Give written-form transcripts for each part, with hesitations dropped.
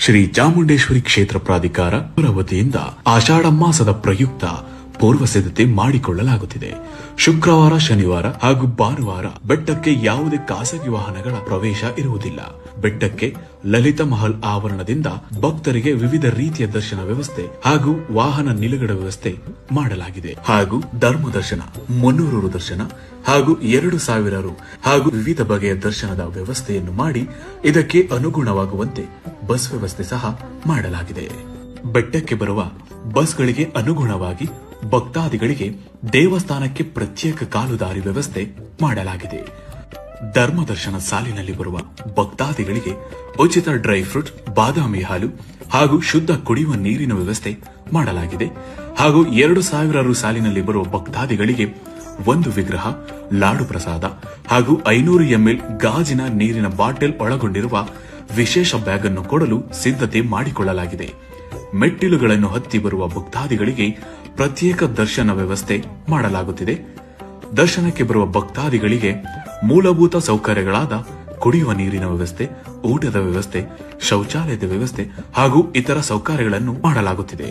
ಶ್ರೀ ಚಾಮುಂಡೇಶ್ವರಿ ಕ್ಷೇತ್ರ ಪ್ರಾಧಿಕಾರ ವತಿಯಿಂದ ಆಷಾಢ ಮಾಸದ ಪ್ರಯುಕ್ತ ಪೂರ್ವ ಸಿದ್ಧತೆ ಮಾಡಿಕೊಳ್ಳಲಾಗುತ್ತಿದೆ. ಶುಕ್ರವಾರ, ಶನಿವಾರ ಹಾಗೂ ಭಾನುವಾರ ಬೆಟ್ಟಕ್ಕೆ ಯಾವುದೇ ಖಾಸಗಿ ವಾಹನಗಳ ಪ್ರವೇಶ ಇರುವುದಿಲ್ಲ. ಬೆಟ್ಟಕ್ಕೆ ಲಲಿತ ಮಹಲ್ ಆವರಣದಿಂದ ಭಕ್ತರಿಗೆ ವಿವಿಧ ರೀತಿಯ ದರ್ಶನ ವ್ಯವಸ್ಥೆ ಹಾಗೂ ವಾಹನ ನಿಲುಗಡೆ ವ್ಯವಸ್ಥೆ ಮಾಡಲಾಗಿದೆ. ಹಾಗೂ ಧರ್ಮ ದರ್ಶನ, 300 ರು ದರ್ಶನ ಹಾಗೂ 2000 ರು ಹಾಗೂ ವಿವಿಧ ಬಗೆಯ ದರ್ಶನದ ವ್ಯವಸ್ಥೆಯನ್ನು ಮಾಡಿ ಇದಕ್ಕೆ ಅನುಗುಣವಾಗುವಂತೆ ಬಸ್ ವ್ಯವಸ್ಥೆ ಸಹ ಮಾಡಲಾಗಿದೆ. ಬೆಟ್ಟಕ್ಕೆ ಬರುವ ಬಸ್ಗಳಿಗೆ ಅನುಗುಣವಾಗಿ ಭಕ್ತಾದಿಗಳಿಗೆ ದೇವಸ್ಥಾನಕ್ಕೆ ಪ್ರತ್ಯೇಕ ಕಾಲುದಾರಿ ವ್ಯವಸ್ಥೆ ಮಾಡಲಾಗಿದೆ. ಧರ್ಮ ದರ್ಶನ ಸಾಲಿನಲ್ಲಿ ಬರುವ ಭಕ್ತಾದಿಗಳಿಗೆ ಉಚಿತ ಡ್ರೈ ಫ್ರೂಟ್, ಬಾದಾಮಿ ಹಾಲು ಹಾಗೂ ಶುದ್ಧ ಕುಡಿಯುವ ನೀರಿನ ವ್ಯವಸ್ಥೆ ಮಾಡಲಾಗಿದೆ. ಹಾಗೂ 2000 ರು ಸಾಲಿನಲ್ಲಿ ಬರುವ ಭಕ್ತಾದಿಗಳಿಗೆ 1 ವಿಗ್ರಹ, ಲಾಡು ಪ್ರಸಾದ ಹಾಗೂ 500 ml ಗಾಜಿನ ನೀರಿನ ಬಾಟಲ್ ಒಳಗೊಂಡಿರುವ ವಿಶೇಷ ಬ್ಯಾಗ್ ಅನ್ನು ಕೊಡಲು ಸಿದ್ಧತೆ ಮಾಡಿಕೊಳ್ಳಲಾಗಿದೆ. ಮೆಟ್ಟಿಲುಗಳನ್ನು ಹತ್ತಿ ಬರುವ ಭಕ್ತಾದಿಗಳಿಗೆ ಪ್ರತ್ಯೇಕ ದರ್ಶನ ವ್ಯವಸ್ಥೆ ಮಾಡಲಾಗುತ್ತಿದೆ. ದರ್ಶನಕ್ಕೆ ಬರುವ ಭಕ್ತಾದಿಗಳಿಗೆ ಮೂಲಭೂತ ಸೌಕರ್ಯಗಳಾದ ಕುಡಿಯುವ ನೀರಿನ ವ್ಯವಸ್ಥೆ, ಊಟದ ವ್ಯವಸ್ಥೆ, ಶೌಚಾಲಯದ ವ್ಯವಸ್ಥೆ ಹಾಗೂ ಇತರ ಸೌಕರ್ಯಗಳನ್ನು ಮಾಡಲಾಗುತ್ತಿದೆ.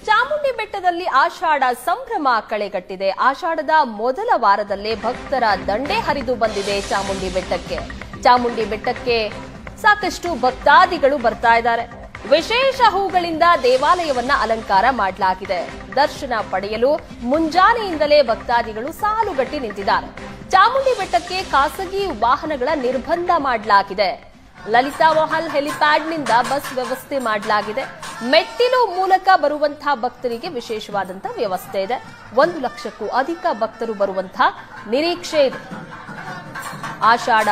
ಚಾಮುಂಡಿ ಬೆಟ್ಟದಲ್ಲಿ ಆಷಾಢ ಸಂಭ್ರಮ ಕಳೆಗಟ್ಟಿದೆ. ಆಷಾಢದ ಮೊದಲ ವಾರದಲ್ಲೇ ಭಕ್ತರ ದಂಡೆ ಹರಿದು ಬಂದಿದೆ ಚಾಮುಂಡಿ ಬೆಟ್ಟಕ್ಕೆ. ಚಾಮುಂಡಿ ಬೆಟ್ಟಕ್ಕೆ ಸಾಕಷ್ಟು ಭಕ್ತಾದಿಗಳು ಬರ್ತಾ ಇದ್ದಾರೆ. ವಿಶೇಷ ಹೂಗಳಿಂದ ದೇವಾಲಯವನ್ನ ಅಲಂಕಾರ ಮಾಡಲಾಗಿದೆ. ದರ್ಶನ ಪಡೆಯಲು ಮುಂಜಾನೆಯಿಂದಲೇ ಭಕ್ತಾದಿಗಳು ಸಾಲುಗಟ್ಟಿ ನಿಂತಿದ್ದಾರೆ. ಚಾಮುಂಡಿ ಬೆಟ್ಟಕ್ಕೆ ಖಾಸಗಿ ವಾಹನಗಳ ನಿರ್ಬಂಧ ಮಾಡಲಾಗಿದೆ. ಲಲಿತಾ ಮಹಲ್ ಹೆಲಿಪ್ಯಾಡ್ನಿಂದ ಬಸ್ ವ್ಯವಸ್ಥೆ ಮಾಡಲಾಗಿದೆ. ಮೆಟ್ಟಿಲು ಮೂಲಕ ಬರುವಂತಹ ಭಕ್ತರಿಗೆ ವಿಶೇಷವಾದಂತಹ ವ್ಯವಸ್ಥೆ ಇದೆ. 1 ಲಕ್ಷಕ್ಕೂ ಅಧಿಕ ಭಕ್ತರು ಬರುವಂತಹ ನಿರೀಕ್ಷೆ ಇದೆ. ಆಷಾಢ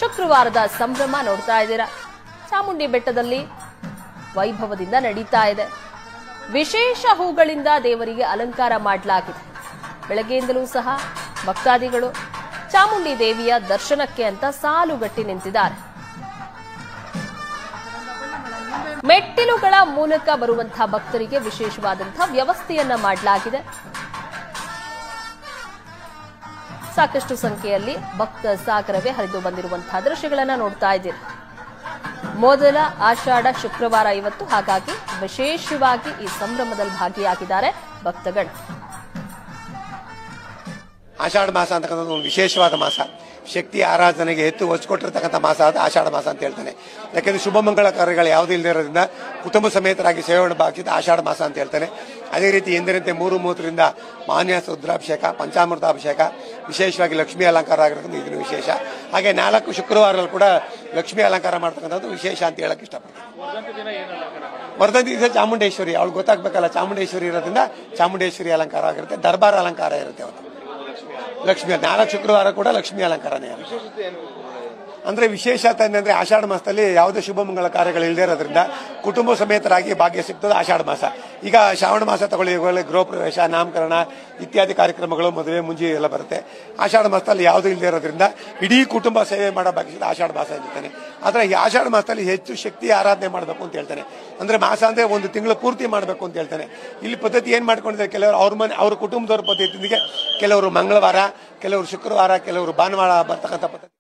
ಶುಕ್ರವಾರದ ಸಂಭ್ರಮ ನೋಡ್ತಾ ಇದ್ದೀರಾ. ಚಾಮುಂಡಿ ಬೆಟ್ಟದಲ್ಲಿ ವೈಭವದಿಂದ ನಡೀತಾ ಇದೆ. ವಿಶೇಷ ಹೂಗಳಿಂದ ದೇವರಿಗೆ ಅಲಂಕಾರ ಮಾಡಲಾಗಿದೆ. ಬೆಳಗ್ಗೆಯಿಂದಲೂ ಸಹ ಭಕ್ತಾದಿಗಳು ಚಾಮುಂಡಿ ದೇವಿಯ ದರ್ಶನಕ್ಕೆ ಅಂತ ಸಾಲುಗಟ್ಟಿ ನಿಂತಿದ್ದಾರೆ. ಮೆಟ್ಟಿಲುಗಳ ಮೂಲಕ ಬರುವಂತಹ ಭಕ್ತರಿಗೆ ವಿಶೇಷವಾದಂತಹ ವ್ಯವಸ್ಥೆಯನ್ನ ಮಾಡಲಾಗಿದೆ. ಸಾಕಷ್ಟು ಸಂಖ್ಯೆಯಲ್ಲಿ ಭಕ್ತ ಸಾಗರವೇ ಹರಿದು ಬಂದಿರುವಂತಹ ದೃಶ್ಯಗಳನ್ನ ನೋಡ್ತಾ ಇದ್ದೀರಿ. ಮೊದಲ ಆಷಾಢ ಶುಕ್ರವಾರ ಇವತ್ತು, ಹಾಗಾಗಿ ವಿಶೇಷವಾಗಿ ಈ ಸಂಭ್ರಮದಲ್ಲಿ ಭಾಗಿಯಾಗಿದ್ದಾರೆ ಭಕ್ತಗಳು. ಆಷಾಢ ಮಾಸ ಅಂತಕ್ಕಂಥದ್ದು ಒಂದು ವಿಶೇಷವಾದ ಮಾಸ. ಶಕ್ತಿ ಆರಾಧನೆಗೆ ಹೆಚ್ಚು ಒತ್ತು ಕೊಟ್ಟಿರ್ತಕ್ಕಂಥ ಮಾಸ ಅದು ಆಷಾಢ ಮಾಸ ಅಂತ ಹೇಳ್ತಾನೆ. ಯಾಕೆಂದ್ರೆ ಶುಭ ಮಂಗಳ ಕಾರ್ಯಗಳು ಯಾವುದೇ ಇಲ್ಲದೆ ಇರೋದ್ರಿಂದ ಕುಟುಂಬ ಸಮೇತರಾಗಿ ಸೇವನೆ ಭಾಗಿಸಿದ ಆಷಾಢ ಮಾಸ ಅಂತ ಹೇಳ್ತಾನೆ. ಅದೇ ರೀತಿ ಎಂದಿನಂತೆ 3:30ರಿಂದ ಮಾನ್ಯಾಸ ರುದ್ರಾಭಿಷೇಕ, ಪಂಚಾಮೃತಾಭಿಷೇಕ, ವಿಶೇಷವಾಗಿ ಲಕ್ಷ್ಮೀ ಅಲಂಕಾರ ಆಗಿರೋದು ಇದನ್ನು ವಿಶೇಷ. ಹಾಗೆ 4 ಶುಕ್ರವಾರಗಳು ಕೂಡ ಲಕ್ಷ್ಮೀ ಅಲಂಕಾರ ಮಾಡ್ತಕ್ಕಂಥದ್ದು ವಿಶೇಷ ಅಂತ ಹೇಳಕ್ ಇಷ್ಟಪಡ್ತೀನಿ. ವರ್ಧಂತಿ ದಿವಸ ಚಾಮುಂಡೇಶ್ವರಿ, ಅವಳು ಗೊತ್ತಾಗ್ಬೇಕಲ್ಲ, ಚಾಮುಂಡೇಶ್ವರಿ ಇರೋದ್ರಿಂದ ಚಾಮುಂಡೇಶ್ವರಿ ಅಲಂಕಾರ ಆಗಿರುತ್ತೆ. ದರ್ಬಾರ್ ಅಲಂಕಾರ ಇರುತ್ತೆ ಅವತ್ತು. ಲಕ್ಷ್ಮಿ 4 ಶುಕ್ರವಾರ ಕೂಡ ಲಕ್ಷ್ಮೀ ಅಲಂಕಾರನೇ. ಅಂದ್ರೆ ವಿಶೇಷತೆ ಅಂದ್ರೆ ಆಷಾಢ ಮಾಸದಲ್ಲಿ ಯಾವುದೇ ಶುಭ ಮಂಗಳ ಕಾರ್ಯಗಳು ಇಲ್ಲದೆ ಇರೋದ್ರಿಂದ ಕುಟುಂಬ ಸಮೇತರಾಗಿ ಭಾಗ್ಯ ಸಿಗ್ತದೆ ಆಷಾಢ ಮಾಸ. ಈಗ ಶ್ರಾವಣ ಮಾಸ ತಗೊಳ್ಳಿ, ಗೃಹ ಪ್ರವೇಶ, ನಾಮಕರಣ ಇತ್ಯಾದಿ ಕಾರ್ಯಕ್ರಮಗಳು, ಮದುವೆ ಮುಂಜಿ ಎಲ್ಲ ಬರುತ್ತೆ. ಆಷಾಢ ಮಾಸದಲ್ಲಿ ಯಾವುದೂ ಇಲ್ಲದೆ ಇರೋದ್ರಿಂದ ಇಡೀ ಕುಟುಂಬ ಸೇವೆ ಮಾಡೋ ಭಾಗ್ಯ ಆಷಾಢ ಮಾಸ ಇರ್ತಾನೆ. ಆದ್ರೆ ಈ ಆಷಾಢ ಮಾಸದಲ್ಲಿ ಹೆಚ್ಚು ಶಕ್ತಿ ಆರಾಧನೆ ಮಾಡಬೇಕು ಅಂತ ಹೇಳ್ತಾನೆ. ಅಂದ್ರೆ ಮಾಸ ಅಂದ್ರೆ 1 ತಿಂಗಳು ಪೂರ್ತಿ ಮಾಡಬೇಕು ಅಂತ ಹೇಳ್ತಾನೆ. ಇಲ್ಲಿ ಪದ್ಧತಿ ಏನ್ ಮಾಡ್ಕೊಂಡಿದ್ದಾರೆ, ಕೆಲವರು ಅವ್ರ ಕುಟುಂಬದವ್ರ ಪದ್ಧತಿಗೆ ಕೆಲವರು ಮಂಗಳವಾರ, ಕೆಲವರು ಶುಕ್ರವಾರ, ಕೆಲವರು ಭಾನುವಾರ ಬರ್ತಕ್ಕಂಥ ಪದ್ಧತಿ.